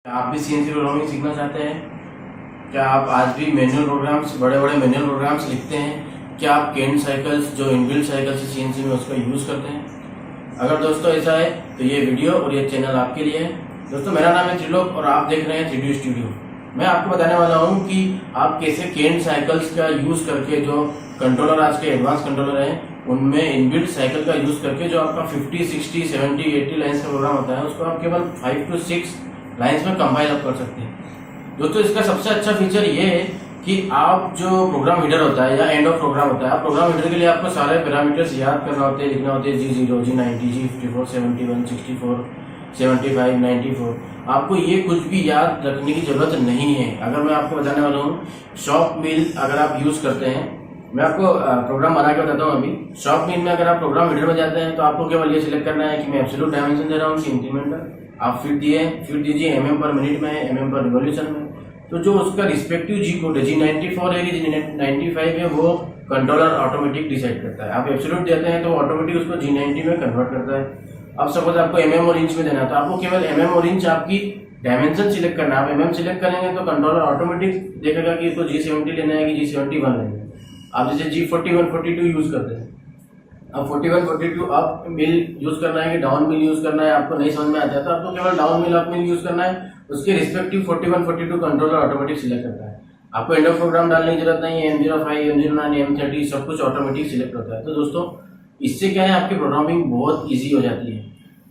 आप भी CNC programming सीखना चाहते हैं? क्या आप आज भी मैनुअल प्रोग्राम्स, बड़े बड़े मैनुअल प्रोग्राम्स लिखते हैं? क्या आप केंट साइकिल्स जो इनबिल्ट साइकिल्स है सीएनसी में उसका यूज़ करते हैं? अगर दोस्तों ऐसा है तो ये वीडियो और ये चैनल आपके लिए है। दोस्तों मेरा नाम है त्रिलोक और आप देख रहे हैं 3D स्टूडियो। मैं आपको बताने वाला हूँ कि आप कैसे केंट साइकिल्स का यूज़ करके, जो कंट्रोलर आज के एडवांस कंट्रोलर हैं उनमें इनबिल्ट साइकिल का यूज़ करके जो आपका 50, 60, 70, 80 लाइन्स का प्रोग्राम होता है उसको आप केवल 5 to 6 लाइन्स में कंपाइल अप कर सकते हैं। दोस्तों इसका सबसे अच्छा फीचर ये है कि आप जो प्रोग्राम हीडर होता है या एंड ऑफ प्रोग्राम होता है, आप प्रोग्राम हीडर के लिए आपको सारे पैरामीटर्स याद करना होते हैं, लिखना होते हैं G0, G90, G54, 71, 64, 75, 94। आपको ये कुछ भी याद रखने की जरूरत नहीं है। अगर मैं आपको बताने वाला हूँ शॉप मिल अगर आप यूज करते हैं, मैं आपको प्रोग्राम बना के बताता हूँ। अभी शॉप मिल में अगर आप प्रोग्राम हीडर में जाते हैं तो आपको केवल ये सिलेक्ट करना है कि मैं एब्सोल्यूट डायमेंशन दे रहा हूँ कि इंक्रीमेंटल। आप फिट दीजिए mm पर मिनट में है, mm पर रिवॉल्यूशन में। तो जो उसका रिस्पेक्टिव जी कोड है, G94 है कि G95 है, वो कंट्रोलर ऑटोमेटिक डिसाइड करता है। आप एब्सोल्यूट देते हैं तो ऑटोमेटिक उसको G90 में कन्वर्ट करता है। अब सपोज आपको mm और इंच में देना है तो आपको केवल mm और इंच आपकी डायमेंशन सिलेक्ट करना है। आप mm सिलेक्ट करेंगे तो कंट्रोलर ऑटोमेटिक देखेगा कि इसको G70 लेना है कि G71 लेना है। आप जैसे G41, 42 यूज करते हैं, अब 41, 42 अप मिल यूज करना है कि डाउन मिल यूज करना है, आपको नहीं समझ में आता है तो आपको केवल डाउन मिल, अप मिल यूज करना है। उसके रिस्पेक्टिव 41, 42 कंट्रोलर ऑटोमेटिक सिलेक्ट करता है। आपको एंड ऑफ प्रोग्राम डालने की जरूरत नहीं है। M05, M09, M30 सब कुछ ऑटोमेटिक सिलेक्ट होता है। तो दोस्तों इससे क्या है, आपकी प्रोग्रामिंग बहुत ईजी हो जाती है।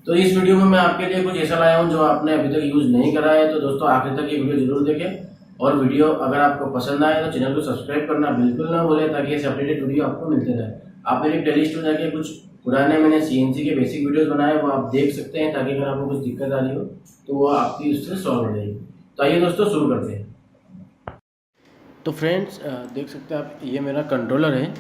तो इस वीडियो में मैं आपके लिए कुछ ऐसा लाया हूँ जो आपने अभी तक यूज नहीं करा है। तो दोस्तों आखिर तक ये वीडियो जरूर देखें, और वीडियो अगर आपको पसंद आए तो चैनल को सब्सक्राइब करना बिल्कुल ना भूलें ताकि ऐसे अपडेटेड वीडियो आपको मिलते रहे। आप मेरी प्लेलिस्ट में जाके कुछ पुराने मैंने सीएनसी के बेसिक वीडियोस बनाए वो आप देख सकते हैं, ताकि अगर आपको कुछ दिक्कत आ रही हो तो वो आपकी उससे सॉल्व हो जाएगी। तो आइए दोस्तों शुरू करते हैं। तो फ्रेंड्स देख सकते हैं आप, ये मेरा कंट्रोलर है।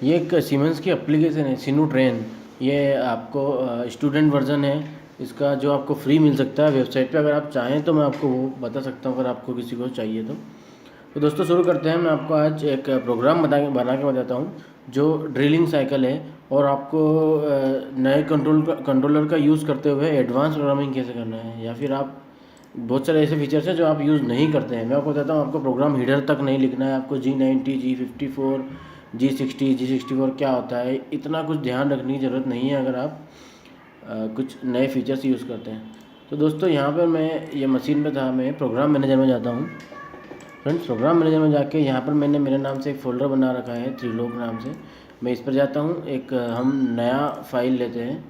ये एक सीमेंस की एप्लीकेशन है, सिनू ट्रेन। ये आपको स्टूडेंट वर्जन है इसका, जो आपको फ्री मिल सकता है वेबसाइट पे। अगर आप चाहें तो मैं आपको वो बता सकता हूँ, अगर आपको किसी को चाहिए तो दोस्तों शुरू करते हैं। मैं आपको आज एक प्रोग्राम बना के बताता हूँ जो ड्रिलिंग साइकिल है, और आपको नए कंट्रोलर का यूज़ करते हुए एडवांस प्रोग्रामिंग कैसे करना है, या फिर आप बहुत सारे ऐसे फीचर्स हैं जो आप यूज़ नहीं करते हैं। मैं आपको बताता हूँ, आपको प्रोग्राम हीडर तक नहीं लिखना है। आपको G90, G54, G60, G64 क्या होता है इतना कुछ ध्यान रखने की ज़रूरत नहीं है अगर आप कुछ नए फीचर्स यूज़ करते हैं। तो दोस्तों यहाँ पर मैं ये मशीन पे था, मैं प्रोग्राम मैनेजर में जाता हूँ। फ्रेंड्स प्रोग्राम मैनेजर में जाके यहाँ पर मैंने मेरे नाम से एक फ़ोल्डर बना रखा है त्रिलोक नाम से। मैं इस पर जाता हूँ, एक हम नया फ़ाइल लेते हैं।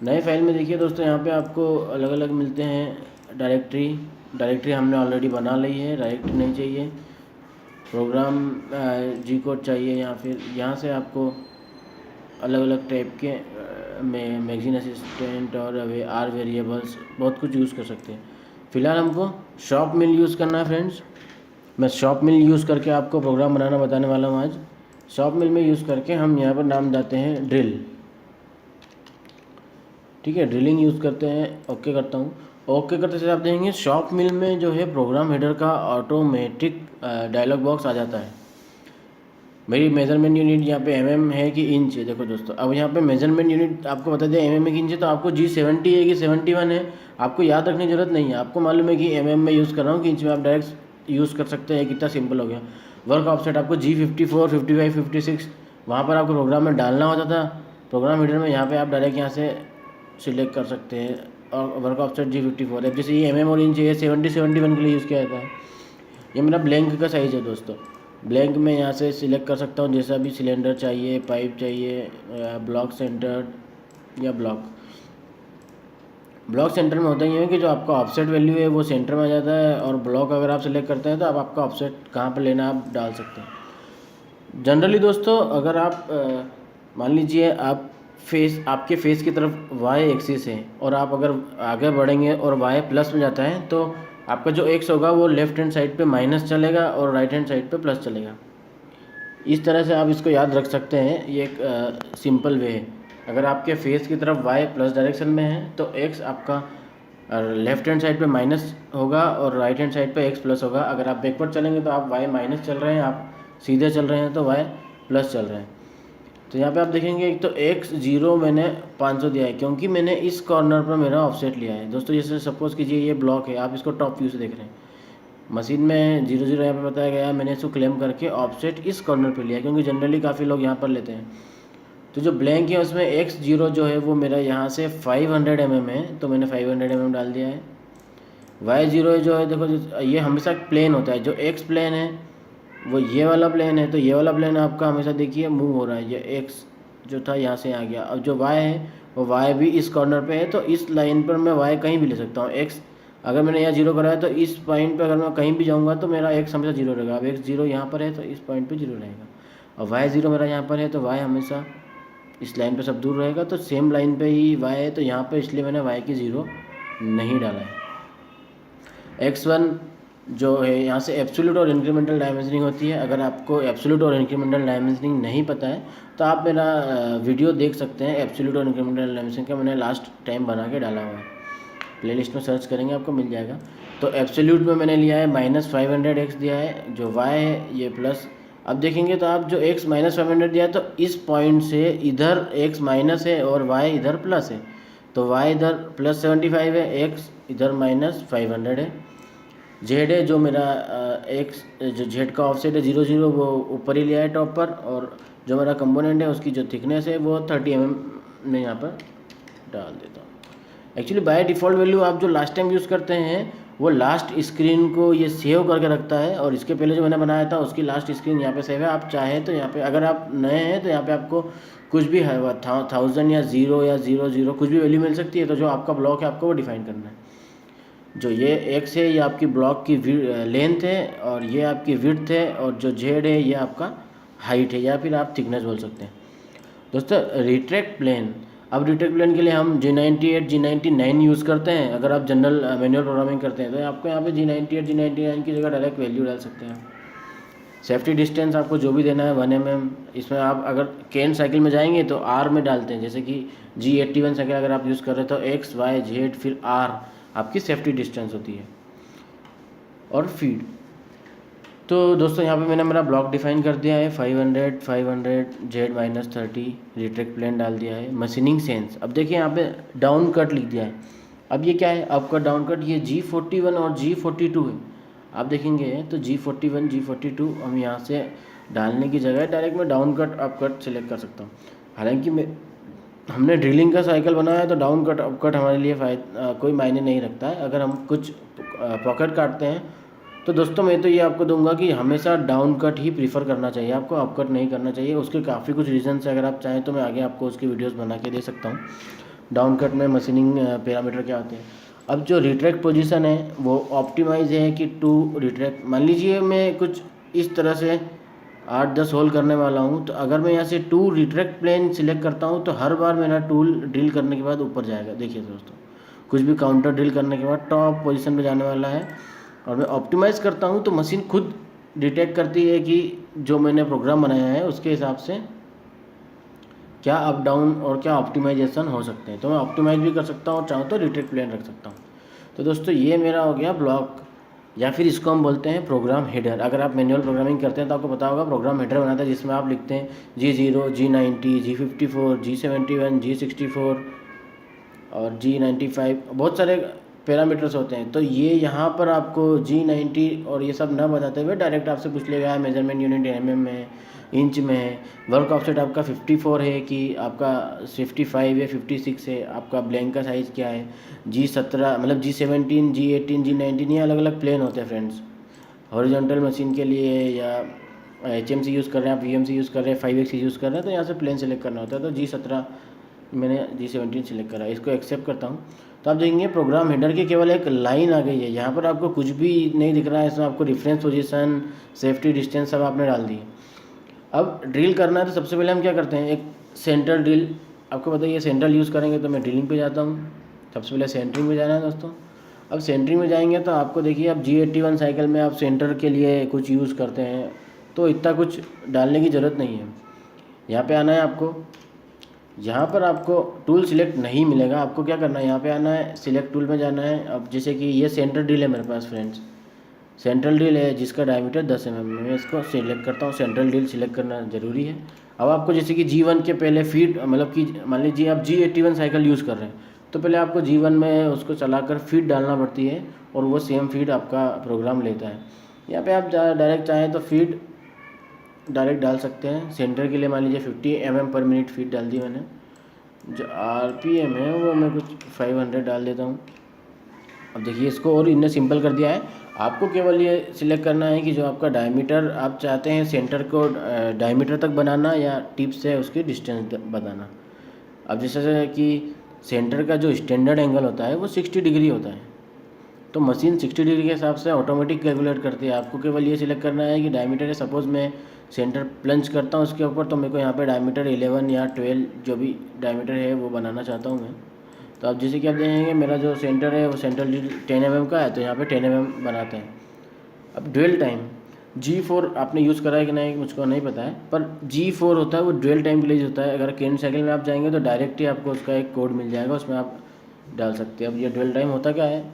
नए फाइल में देखिए दोस्तों, यहाँ पे आपको अलग अलग मिलते हैं डायरेक्टरी हमने ऑलरेडी बना ली है, डायरेक्टरी नहीं चाहिए। प्रोग्राम जी कोड चाहिए, या फिर यहाँ से आपको अलग अलग टाइप के में मैगजीन असिस्टेंट और आर वेरिएबल्स बहुत कुछ यूज़ कर सकते हैं। फ़िलहाल हमको शॉप मिल यूज़ करना है फ्रेंड्स। मैं शॉप मिल यूज़ करके आपको प्रोग्राम बनाना बताने वाला हूँ आज। शॉप मिल में यूज़ करके हम यहाँ पर नाम देते हैं ड्रिल। ठीक है, ड्रिलिंग यूज़ करते हैं। ओके करता हूँ। ओके करते से आप देखेंगे शॉप मिल में जो है प्रोग्राम हेडर का ऑटोमेटिक डायलॉग बॉक्स आ जाता है। मेरी मेजरमेंट यूनिट यहाँ पे mm है कि इंच है। देखो दोस्तों, अब यहाँ पे मेजरमेंट यूनिट आपको बता दिया mm है कि इंच है, तो आपको G70 है कि 71 है आपको याद रखने की जरूरत नहीं है। आपको मालूम है कि mm में यूज़ कर रहा हूँ कि इंच में, आप डायरेक्ट यूज़ कर सकते हैं। कितना सिंपल हो गया। वर्क ऑफसेट आपको G54, 55, 56 वहाँ पर आपको प्रोग्राम में डालना होता था। प्रोग्राम हीडर में यहाँ पर आप डायरेक्ट यहाँ से सिलेक्ट कर सकते हैं, और वर्क ऑफसेट G54 है। जैसे ये mm और इंच है, 70, 71 के लिए यूज़ किया जाता है। ये मेरा ब्लैंक का साइज़ है दोस्तों। ब्लैंक में यहाँ से सिलेक्ट कर सकता हूँ जैसा भी सिलेंडर चाहिए, पाइप चाहिए, ब्लॉक सेंटर या ब्लॉक सेंटर में होता ही है कि जो आपका ऑफसेट वैल्यू है वो सेंटर में आ जाता है, और ब्लॉक अगर आप सिलेक्ट करते हैं तो आप आपका ऑफसेट कहाँ पर लेना आप डाल सकते हैं। जनरली दोस्तों अगर आप मान लीजिए आप आपके फेस की तरफ y एक्सिस है, और आप अगर आगे बढ़ेंगे और y प्लस में जाता है तो आपका जो x होगा वो लेफ्ट हैंड साइड पे माइनस चलेगा और राइट हैंड साइड पे प्लस चलेगा। इस तरह से आप इसको याद रख सकते हैं। ये एक सिंपल वे है। अगर आपके फेस की तरफ y प्लस डायरेक्शन में है तो x आपका लेफ्ट हैंड साइड पे माइनस होगा और राइट हैंड साइड पे x प्लस होगा। अगर आप बैकवर्ड चलेंगे तो आप y माइनस चल रहे हैं, आप सीधे चल रहे हैं तो y प्लस चल रहे हैं। तो यहाँ पे आप देखेंगे एक तो x0 मैंने 500 दिया है क्योंकि मैंने इस कॉर्नर पर मेरा ऑफसेट लिया है। दोस्तों जैसे सपोज़ कीजिए ये ब्लॉक है, आप इसको टॉप व्यू से देख रहे हैं, मशीन में 00 यहाँ पे बताया गया है, मैंने इसको क्लेम करके ऑफसेट इस कॉर्नर पे लिया क्योंकि जनरली काफ़ी लोग यहाँ पर लेते हैं। तो जो ब्लैंक है उसमें x0 जो है वो मेरा यहाँ से 500 mm है, तो मैंने 500 mm डाल दिया है। y0 जो है देखो, ये हमेशा प्लेन होता है, जो x प्लेन है वो ये वाला प्लेन है, तो ये वाला प्लेन आपका हमेशा देखिए मूव हो रहा है, ये x जो था यहाँ से आ गया। अब जो y है वो y भी इस कॉर्नर पे है, तो इस लाइन पर मैं y कहीं भी ले सकता हूँ। x अगर मैंने यहाँ 0 कराया तो इस पॉइंट पे अगर मैं कहीं भी जाऊँगा तो मेरा x हमेशा 0 रहेगा। अब x0 यहाँ पर है तो इस पॉइंट पे 0 रहेगा, और y0 मेरा यहाँ पर है तो y हमेशा इस लाइन पे सब दूर रहेगा। तो सेम लाइन पे ही y है, तो यहाँ पे इसलिए मैंने y की 0 नहीं डाला है। x1 जो है यहाँ से एब्सोल्यूट और इंक्रीमेंटल डायमेंशनिंग होती है। अगर आपको एब्सोल्यूट और इंक्रीमेंटल डायमेंशनिंग नहीं पता है तो आप मेरा वीडियो देख सकते हैं, एब्सोल्यूट और इंक्रीमेंटल डायमेंशनिंग का मैंने लास्ट टाइम बना के डाला हुआ है, प्लेलिस्ट में सर्च करेंगे आपको मिल जाएगा। तो एब्सोल्यूट में मैंने लिया है -500x दिया है, जो y है ये प्लस। अब देखेंगे तो आप जो x -500 दिया है तो इस पॉइंट से इधर x माइनस है और y इधर प्लस है, तो y इधर +75 है, x इधर -500 है। जेड है जो मेरा जो जेड का ऑफसेट है 00 वो ऊपर ही लिया है टॉप पर, और जो मेरा कंपोनेंट है उसकी जो थिकनेस है वो 30 mm में यहाँ पर डाल देता हूँ। एक्चुअली बाय डिफ़ॉल्ट वैल्यू आप जो लास्ट टाइम यूज़ करते हैं वो लास्ट स्क्रीन को ये सेव करके रखता है, और इसके पहले जो मैंने बनाया था उसकी लास्ट स्क्रीन यहाँ पे सेव है। आप चाहें तो यहाँ पे अगर आप नए हैं तो यहाँ पे आपको कुछ भी है 1000 या 0 या 00 कुछ भी वैल्यू मिल सकती है। तो जो आपका ब्लॉक है आपको वो डिफाइन करना है। जो ये एक्स है ये आपकी ब्लॉक की लेंथ है, और ये आपकी विड्थ है, और जो जेड है ये आपका हाइट है, या फिर आप थिकनेस बोल सकते हैं। दोस्तों रिट्रैक्ट प्लेन, अब रिट्रैक्ट प्लेन के लिए हम G98 G99 यूज़ करते हैं। अगर आप जनरल मैनुअल प्रोग्रामिंग करते हैं तो आपको यहाँ पे G98 G99 की जगह डायरेक्ट वैल्यू डाल सकते हैं। सेफ्टी डिस्टेंस आपको जो भी देना है 1 mm, इसमें आप अगर केन साइकिल में जाएंगे तो R में डालते हैं, जैसे कि G81 साइकिल अगर आप यूज़ कर रहे हैं तो X Y Z फिर R आपकी सेफ्टी डिस्टेंस होती है, और फीड। तो दोस्तों यहाँ पे मैंने मेरा ब्लॉक डिफाइन कर दिया है 500 Z -30 रिट्रैक्ट प्लेन डाल दिया है। मशीनिंग सेंस, अब देखिए यहाँ पे डाउन कट लिख दिया है। अब ये क्या है आपका डाउन कट, ये G41 और G42 है। आप देखेंगे तो G41 G42 हम यहाँ से डालने की जगह डायरेक्ट मैं down cut up cut select कर सकता हूँ। हालांकि हमने ड्रिलिंग का साइकिल बनाया है तो डाउन कट अप कट हमारे लिए कोई मायने नहीं रखता है। अगर हम कुछ पॉकेट काटते हैं तो दोस्तों मैं तो ये आपको दूंगा कि हमेशा डाउन कट ही प्रीफर करना चाहिए, आपको अप कट नहीं करना चाहिए। उसके काफ़ी कुछ रीजंस है, अगर आप चाहें तो मैं आगे आपको उसकी वीडियोस बना के दे सकता हूँ डाउन कट में मशीनिंग पैरामीटर क्या होते हैं। अब जो रिट्रैक्ट पोजीशन है वो ऑप्टिमाइज है कि टू रिट्रैक्ट, मान लीजिए मैं कुछ इस तरह से 8-10 होल करने वाला हूँ, तो अगर मैं यहाँ से 2 रिट्रैक्ट प्लेन सिलेक्ट करता हूँ तो हर बार मेरा टूल ड्रिल करने के बाद ऊपर जाएगा। देखिए दोस्तों कुछ भी काउंटर ड्रिल करने के बाद टॉप पोजीशन पे जाने वाला है, और मैं ऑप्टिमाइज़ करता हूँ तो मशीन खुद डिटेक्ट करती है कि जो मैंने प्रोग्राम बनाया है उसके हिसाब से क्या अप डाउन और क्या ऑप्टिमाइजेशन हो सकते हैं। तो मैं ऑप्टिमाइज़ भी कर सकता हूँ और चाहूँ तो रिट्रैक्ट प्लेन रख सकता हूँ। तो दोस्तों ये मेरा हो गया ब्लॉक, या फिर इसको हम बोलते हैं प्रोग्राम हेडर। अगर आप मैनुअल प्रोग्रामिंग करते हैं तो आपको पता होगा प्रोग्राम हेडर बनाता है जिसमें आप लिखते हैं G0 G90 G54 G71 G64 और G95, बहुत सारे पैरामीटर्स होते हैं। तो ये यहाँ पर आपको G90 और ये सब ना बताते हुए डायरेक्ट आपसे पूछ लेगा मेजरमेंट यूनिट mm में, इंच में है, वर्क ऑफसेट आपका 54 है कि आपका 55 है 56 है, आपका ब्लैंक का साइज़ क्या है, G17 मतलब G17 G18 G19, ये अलग अलग प्लेन होते हैं फ्रेंड्स। हॉरिजॉन्टल मशीन के लिए या HMC यूज़ कर रहे हैं, आप VMC यूज़ कर रहे हैं, 5X यूज़ कर रहे हैं तो यहाँ से प्लेन सेलेक्ट करना होता है। तो G17 मैंने G17 सेलेक्ट करा, इसको एक्सेप्ट करता हूँ। तो आप देखेंगे प्रोग्राम हेडर की केवल एक लाइन आ गई है, यहाँ पर आपको कुछ भी नहीं दिख रहा है। इसमें आपको रेफरेंस पोजीशन, सेफ्टी डिस्टेंस सब आपने डाल दी। अब ड्रिल करना है तो सबसे पहले हम क्या करते हैं, एक सेंटर ड्रिल, आपको बताइए सेंटर यूज़ करेंगे तो मैं ड्रिलिंग पे जाता हूँ। सबसे पहले सेंटरिंग में जाना है दोस्तों। अब सेंटरिंग में जाएंगे तो आपको देखिए अब G81 साइकिल में आप सेंटर के लिए कुछ यूज़ करते हैं तो इतना कुछ डालने की ज़रूरत नहीं है। यहाँ पे आना है आपको, यहाँ पर आपको टूल सिलेक्ट नहीं मिलेगा, आपको क्या करना है यहाँ पे आना है, सिलेक्ट टूल में जाना है। अब जैसे कि ये सेंटर ड्रिल है मेरे पास फ्रेंड्स, सेंट्रल ड्रिल है जिसका डायमीटर 10 mm है, मैं इसको सिलेक्ट करता हूँ। सेंट्रल ड्रिल सिलेक्ट करना ज़रूरी है। अब आपको जैसे कि G1 के पहले फीड, मतलब कि मान लीजिए आप G81 साइकिल यूज़ कर रहे हैं, तो पहले आपको G1 में उसको चलाकर फीड डालना पड़ती है और वो सेम फीड आपका प्रोग्राम लेता है। यहाँ पे आप डायरेक्ट चाहें तो फीड डायरेक्ट डाल सकते हैं। सेंटर के लिए मान लीजिए 50 mm पर मिनट फीड डाल दी मैंने। जो RPM है वो मैं कुछ 500 डाल देता हूँ। अब देखिए इसको और इनने सिंपल कर दिया है। आपको केवल ये सिलेक्ट करना है कि जो आपका डायमीटर आप चाहते हैं सेंटर को डायमीटर तक बनाना या टिप से उसकी डिस्टेंस बताना। अब जैसे कि सेंटर का जो स्टैंडर्ड एंगल होता है वो 60 डिग्री होता है, तो मशीन 60 डिग्री के हिसाब से ऑटोमेटिक कैलकुलेट करती है। आपको केवल ये सिलेक्ट करना है कि डायमीटर है, सपोज़ मैं सेंटर प्लंज करता हूँ उसके ऊपर, तो मेरे को यहाँ पे डायमीटर 11 या 12 जो भी डायमीटर है वो बनाना चाहता हूँ मैं। तो अब जैसे कि आप देखेंगे मेरा जो सेंटर है वो सेंटर 10 mm का है, तो यहाँ पे 10 mm बनाते हैं। अब ड्वेल टाइम G4 आपने यूज़ करा है कि नहीं मुझको नहीं पता है, पर G4 होता है वो ड्वेल टाइम के लिए यूज़ होता है। अगर केन साइकिल में आप जाएंगे तो डायरेक्ट ही आपको उसका एक कोड मिल जाएगा, उसमें आप डाल सकते हैं। अब ये ड्वेल टाइम होता क्या है?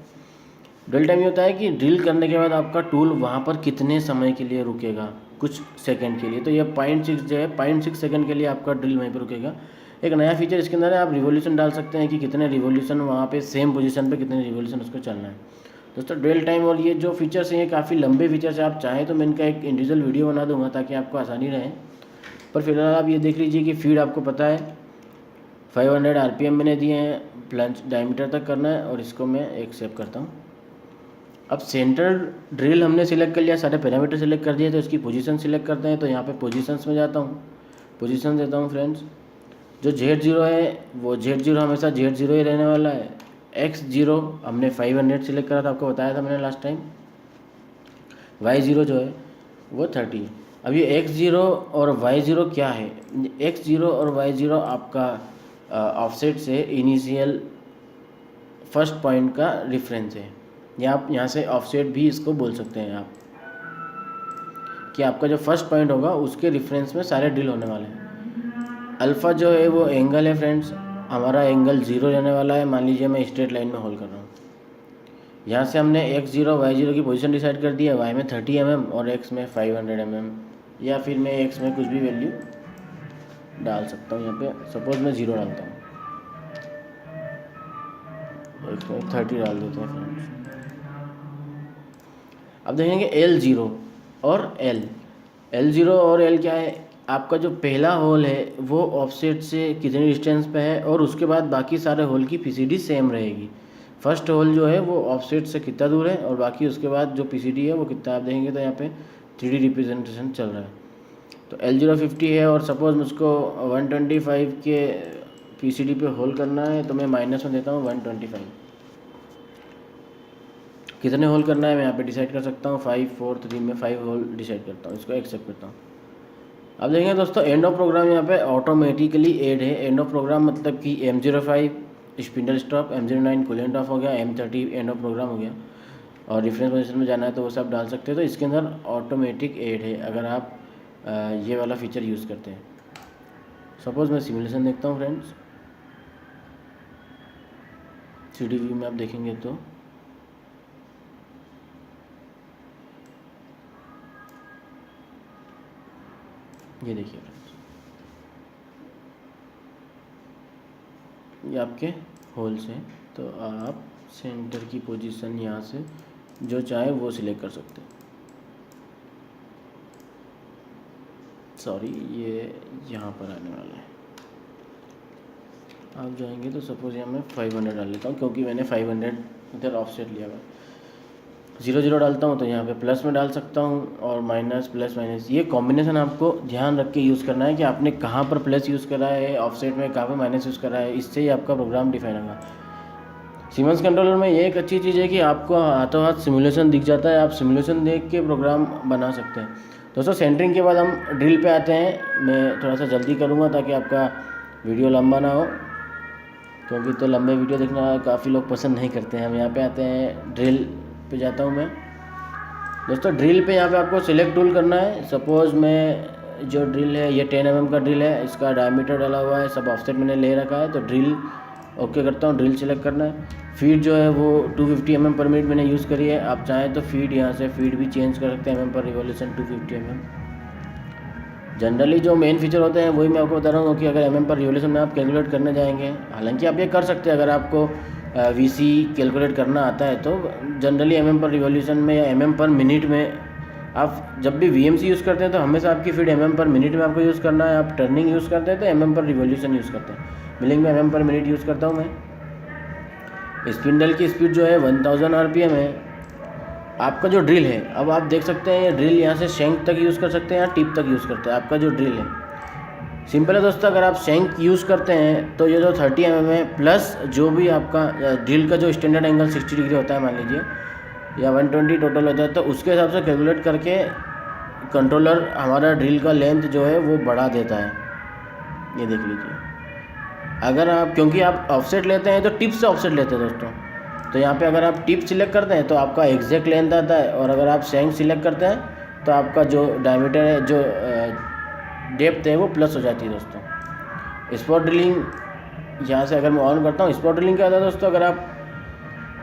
ड्रिल टाइम ये होता है कि ड्रिल करने के बाद आपका टूल वहाँ पर कितने समय के लिए रुकेगा, कुछ सेकंड के लिए। तो ये 0.6 जो है 0.6 सेकंड के लिए आपका ड्रिल वहीं पर रुकेगा। एक नया फीचर इसके अंदर है, आप रिवोल्यूशन डाल सकते हैं कि कितने रिवोल्यूशन वहाँ पे सेम पोजीशन पे कितने रिवोल्यूशन उसको चलना है दोस्तों। ड्रिल टाइम और ये जो फीचर्स हैं ये काफ़ी लंबे फीचर्स हैं। आप चाहें तो मैं इनका एक इंडिविजुअल वीडियो बना दूँगा ताकि आपको आसानी रहे। पर फिलहाल आप ये देख लीजिए कि फीड आपको पता है 500 RPM मैंने दिए हैं, प्लंज डायमीटर तक करना है और इसको मैं एक्सेप्ट करता हूँ। अब सेंटर ड्रिल हमने सिलेक्ट कर लिया, सारे पैरामीटर सिलेक्ट कर दिए, तो इसकी पोजीशन सिलेक्ट करते हैं। तो यहाँ पे पोजीशंस में जाता हूँ, पोजीशन देता हूँ फ्रेंड्स। जो Z0 है वो Z0 हमेशा Z0 ही रहने वाला है। X0 हमने 500 सिलेक्ट करा था, आपको बताया था मैंने लास्ट टाइम। Y0 जो है वो 30। अब ये X0 और Y0 क्या है? X0 और Y0 आपका ऑफसेट से इनिशियल फर्स्ट पॉइंट का रेफरेंस है, या आप यहाँ से ऑफसेट भी इसको बोल सकते हैं आप, कि आपका जो फर्स्ट पॉइंट होगा उसके रेफरेंस में सारे ड्रिल होने वाले हैं। अल्फ़ा जो है वो एंगल है फ्रेंड्स, हमारा एंगल 0 रहने वाला है। मान लीजिए मैं स्ट्रेट लाइन में होल्ड कर रहा हूँ, यहाँ से हमने X0 Y0 की पोजीशन डिसाइड कर दी है। Y में 30 mm और X में 500 mm, या फिर मैं X में कुछ भी वैल्यू डाल सकता हूँ। यहाँ पे सपोज मैं 0 डालता हूँ, X में 30 डाल देते हैं फ्रेंड्स। अब देखेंगे L0 और L0 और L क्या है? आपका जो पहला होल है वो ऑफसेट से कितनी डिस्टेंस पे है, और उसके बाद बाकी सारे होल की PCD सेम रहेगी। फर्स्ट होल जो है वो ऑफसेट से कितना दूर है, और बाकी उसके बाद जो PCD है वो कितना, आप देखेंगे तो यहाँ पे 3D रिप्रेजेंटेशन चल रहा है। तो L0 50 है, और सपोज़ मुझको 125 के PCD पे होल करना है, तो मैं माइनस में देता हूँ 125। कितने होल करना है मैं यहाँ पे डिसाइड कर सकता हूँ, 5 4 3 में 5 होल डिसाइड करता हूँ, इसको एक्सेप्ट करता हूँ। अब देखेंगे दोस्तों एंड ऑफ प्रोग्राम यहाँ पे ऑटोमेटिकली ऐड है। एंड ऑफ प्रोग्राम मतलब कि M05 spindle stop, M09 coolant of हो गया, M30 एंड ऑफ प्रोग्राम हो गया, और रेफरेंस पोजीशन में जाना है तो वो सब डाल सकते हैं। तो इसके अंदर ऑटोमेटिक ऐड है अगर आप ये वाला फीचर यूज़ करते हैं। सपोज़ मैं सिमुलेशन देखता हूँ फ्रेंड्स, 3D व्यू में आप देखेंगे तो ये देखिए फ्रेंड्स, ये आपके होल्स हैं। तो आप सेंटर की पोजीशन यहाँ से जो चाहे वो सिलेक्ट कर सकते हैं। सॉरी, ये यहाँ पर आने वाला है। आप जाएंगे तो सपोज यहाँ मैं 500 डाल लेता हूँ, क्योंकि मैंने 500 इधर ऑफसेट लिया हुआ। 0 डालता हूँ तो यहाँ पे प्लस में डाल सकता हूँ, और माइनस प्लस माइनस, ये कॉम्बिनेशन आपको ध्यान रख के यूज़ करना है कि आपने कहाँ पर प्लस यूज़ करा है ऑफसेट में, कहाँ पर माइनस यूज़ करा है। इससे ही आपका प्रोग्राम डिफाइन होगा। सीमेंस कंट्रोलर में ये एक अच्छी चीज़ है कि आपको हाथों हाथ सिमुलेशन दिख जाता है, आप सिमुलेशन देख के प्रोग्राम बना सकते हैं। दोस्तों सेंटरिंग के बाद हम ड्रिल पे आते हैं। मैं थोड़ा सा जल्दी करूँगा ताकि आपका वीडियो लंबा ना हो, क्योंकि तो लंबे वीडियो देखना काफ़ी लोग पसंद नहीं करते हैं। हम यहाँ पे आते हैं, ड्रिल पे जाता हूँ मैं। दोस्तों ड्रिल पे यहाँ पे आपको सिलेक्ट टूल करना है। सपोज़ मैं जो ड्रिल है ये 10 mm का ड्रिल है, इसका डायमीटर डाला हुआ है, सब ऑफसेट मैंने ले रखा है। तो ड्रिल ओके करता हूँ, ड्रिल सिलेक्ट करना है। फीड जो है वो 250 mm पर मिनट मैंने यूज़ करी है। आप चाहें तो फीड यहाँ से फीड भी चेंज कर सकते हैं, mm per revolution 250 mm। Generally जो मेन फीचर होते हैं वही मैं आपको बता रहा हूँ कि अगर mm पर रिवोल्यूशन में आप कैलकुलेट करने जाएंगे, हालांकि आप ये कर सकते हैं अगर आपको VC कैलकुलेट करना आता है तो जनरली mm पर रिवोल्यूशन में या mm पर मिनट में आप जब भी VMC यूज़ करते हैं तो हमेशा आपकी फीड mm पर मिनट में आपको यूज़ करना है। आप टर्निंग यूज़ करते हैं तो mm पर रिवोल्यूशन यूज़ करते हैं। मिलिंग में mm पर मिनट यूज़ करता हूँ मैं। स्पिंडल की स्पीड जो है 1000 RPM है। आपका जो ड्रिल है, अब आप देख सकते हैं ये ड्रिल यहाँ से शैंक तक यूज़ कर सकते हैं या टिप तक यूज़ करते हैं। आपका जो ड्रिल है सिंपल है दोस्तों, अगर आप शैंक यूज़ करते हैं तो ये जो 30 mm है प्लस जो भी आपका ड्रिल का जो स्टैंडर्ड एंगल 60 डिग्री होता है मान लीजिए, या 120 टोटल होता है, तो उसके हिसाब से कैलकुलेट करके कंट्रोलर हमारा ड्रिल का लेंथ जो है वो बढ़ा देता है। ये देख लीजिए, अगर आप क्योंकि आप ऑफसेट लेते हैं तो टिप से ऑफसेट लेते हैं दोस्तों, तो यहाँ पे अगर आप टिप सिलेक्ट करते हैं तो आपका एग्जैक्ट लेंथ आता है, और अगर आप शैंक सिलेक्ट करते हैं तो आपका जो डायमीटर है, जो डेप्थ है वो प्लस हो जाती है दोस्तों। स्पॉट ड्रिलिंग यहाँ से अगर मैं ऑन करता हूँ, स्पॉट ड्रिलिंग क्या होता है दोस्तों, अगर आप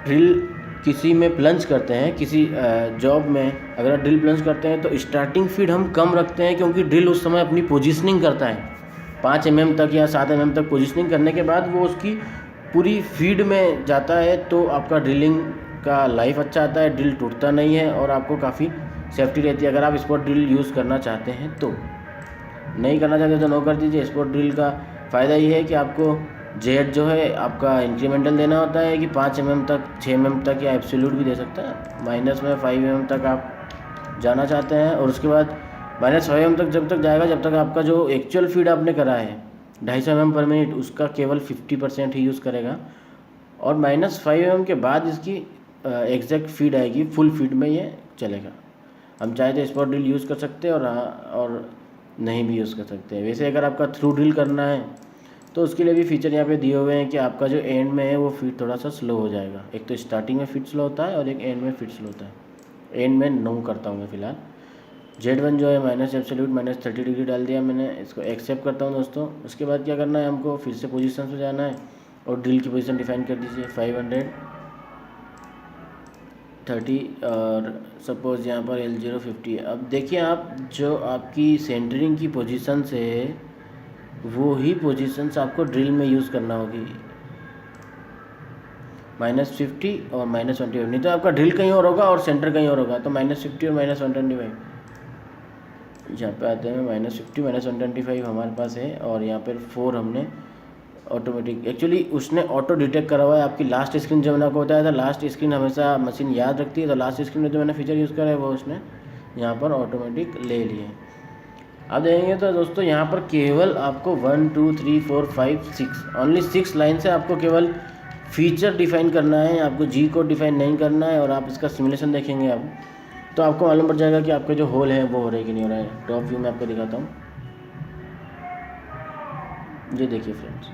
ड्रिल किसी में प्लंज करते हैं, किसी जॉब में अगर आप ड्रिल प्लंज करते हैं तो स्टार्टिंग फीड हम कम रखते हैं, क्योंकि ड्रिल उस समय अपनी पोजीशनिंग करता है 5 mm तक या 7 mm तक। पोजीशनिंग करने के बाद वो उसकी पूरी फीड में जाता है, तो आपका ड्रिलिंग का लाइफ अच्छा आता है, ड्रिल टूटता नहीं है और आपको काफ़ी सेफ्टी रहती है। अगर आप स्पॉट ड्रिल यूज़ करना चाहते हैं तो, नहीं करना चाहते तो नो कर दीजिए। स्पॉट ड्रिल का फ़ायदा ये है कि आपको जेड जो है आपका इंक्रीमेंटल देना होता है कि 5 mm तक, 6 mm तक, या एब्सोल्यूट भी दे सकते हैं। माइनस में 5 mm तक आप जाना चाहते हैं, और उसके बाद -5 mm तक जब तक जाएगा जब तक आपका जो एक्चुअल फीड आपने करा है 250 mm पर मिनट उसका केवल 50% ही यूज़ करेगा, और -5 mm के बाद इसकी एग्जैक्ट फीड आएगी, फुल फीड में ये चलेगा। हम चाहे तो स्पॉट ड्रिल यूज़ कर सकते हैं और नहीं भी यूज़ कर सकते हैं। वैसे अगर आपका थ्रू ड्रिल करना है तो उसके लिए भी फीचर यहाँ पे दिए हुए हैं कि आपका जो एंड में है वो फीड थोड़ा सा स्लो हो जाएगा। एक तो स्टार्टिंग में फीड स्लो होता है और एक एंड में फीड स्लो होता है। एंड में नो करता हूँ मैं फ़िलहाल। Z1 जो है माइनस एब्सोल्यूट -30 डिग्री डाल दिया मैंने, इसको एक्सेप्ट करता हूँ दोस्तों। उसके बाद क्या करना है, हमको फिर से पोजीशन पे जाना है और ड्रिल की पोजीशन डिफाइन कर दीजिए 530 और सपोज़ यहाँ पर L0 50। अब देखिए आप जो आपकी सेंटरिंग की पोजीशन से वो ही पोजीशंस आपको ड्रिल में यूज़ करना होगी, -50 और -25। नहीं तो आपका ड्रिल कहीं और होगा और सेंटर कहीं और होगा, तो -50 और -125। यहाँ पे आते हैं -50 -125 हमारे पास है, और यहाँ पर 4 हमने ऑटोमेटिक, एक्चुअली उसने ऑटो डिटेक्ट करा हुआ है। आपकी लास्ट स्क्रीन जो मैंने आपको बताया था, लास्ट स्क्रीन हमेशा मशीन याद रखती है, तो लास्ट स्क्रीन में जो मैंने फीचर यूज़ करा है वो उसने यहाँ पर ऑटोमेटिक ले लिए। अब देखेंगे तो दोस्तों यहाँ पर केवल आपको 1 2 3 4 5 6 ओनली 6 लाइन से आपको केवल फीचर डिफाइन करना है, आपको जी कोड डिफाइन नहीं करना है। और आप इसका सिमुलेशन देखेंगे अब तो आपको मालूम पड़ जाएगा कि आपके जो होल है वो हो रहे कि नहीं हो रहा है। टॉप व्यू में आपको दिखाता हूँ, ये देखिए फ्रेंड्स,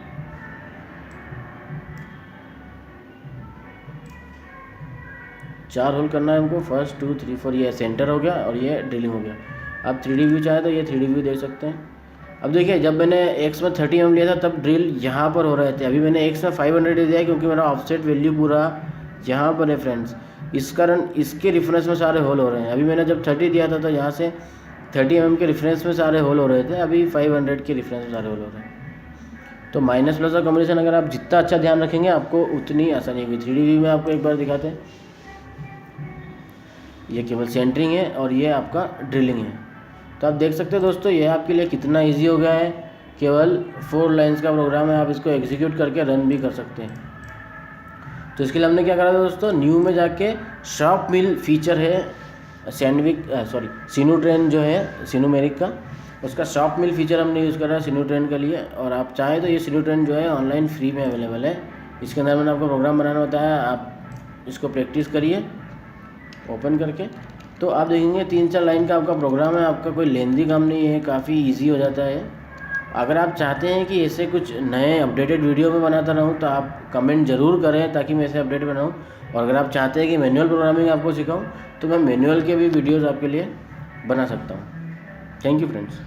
चार होल करना है हमको, 1 2 3 4, ये सेंटर हो गया और ये ड्रिलिंग हो गया। आप 3D व्यू चाहे तो ये 3D व्यू देख सकते हैं। अब देखिए जब मैंने X में 30 mm लिया था तब ड्रिल यहाँ पर हो रहे थे, अभी मैंने X में 500 दिया है क्योंकि मेरा ऑफसेट वैल्यू पूरा यहाँ पर है फ्रेंड्स, इस कारण इसके रेफरेंस में सारे होल हो रहे हैं। अभी मैंने जब 30 दिया था तो यहाँ से 30 mm के रेफरेंस में सारे होल हो रहे थे, अभी 500 के रेफरेंस में सारे होल हो रहे हैं। तो माइनस प्लस का कॉम्बिनेशन अगर आप जितना अच्छा ध्यान रखेंगे आपको उतनी आसानी होगी। 3D व्यू में आपको एक बार दिखाते हैं, ये केवल सेंटरिंग है और ये आपका ड्रिलिंग है। तो आप देख सकते हैं दोस्तों ये आपके लिए कितना इजी हो गया है। केवल 4 लाइंस का प्रोग्राम है, आप इसको एग्जीक्यूट करके रन भी कर सकते हैं। तो इसके लिए हमने क्या करा था दोस्तों, न्यू में जाके शॉप मिल फीचर है सिनुट्रेन जो है सिनुमेरिक का, उसका शॉप मिल फीचर हमने यूज़ करा है सिनुट्रेन के लिए। और आप चाहें तो ये सिनुट्रेन जो है ऑनलाइन फ्री में अवेलेबल है। इसके अंदर मैंने आपको प्रोग्राम बनाना होता है, आप इसको प्रैक्टिस करिए ओपन करके, तो आप देखेंगे 3-4 लाइन का आपका प्रोग्राम है। आपका कोई लेंदी काम नहीं है, काफ़ी इजी हो जाता है। अगर आप चाहते हैं कि ऐसे कुछ नए अपडेटेड वीडियो में बनाता रहूं तो आप कमेंट ज़रूर करें ताकि मैं ऐसे अपडेट बनाऊं। और अगर आप चाहते हैं कि मैनुअल प्रोग्रामिंग आपको सिखाऊं तो मैं मैनुअल के भी वीडियोज़ आपके लिए बना सकता हूं। Thank you friends.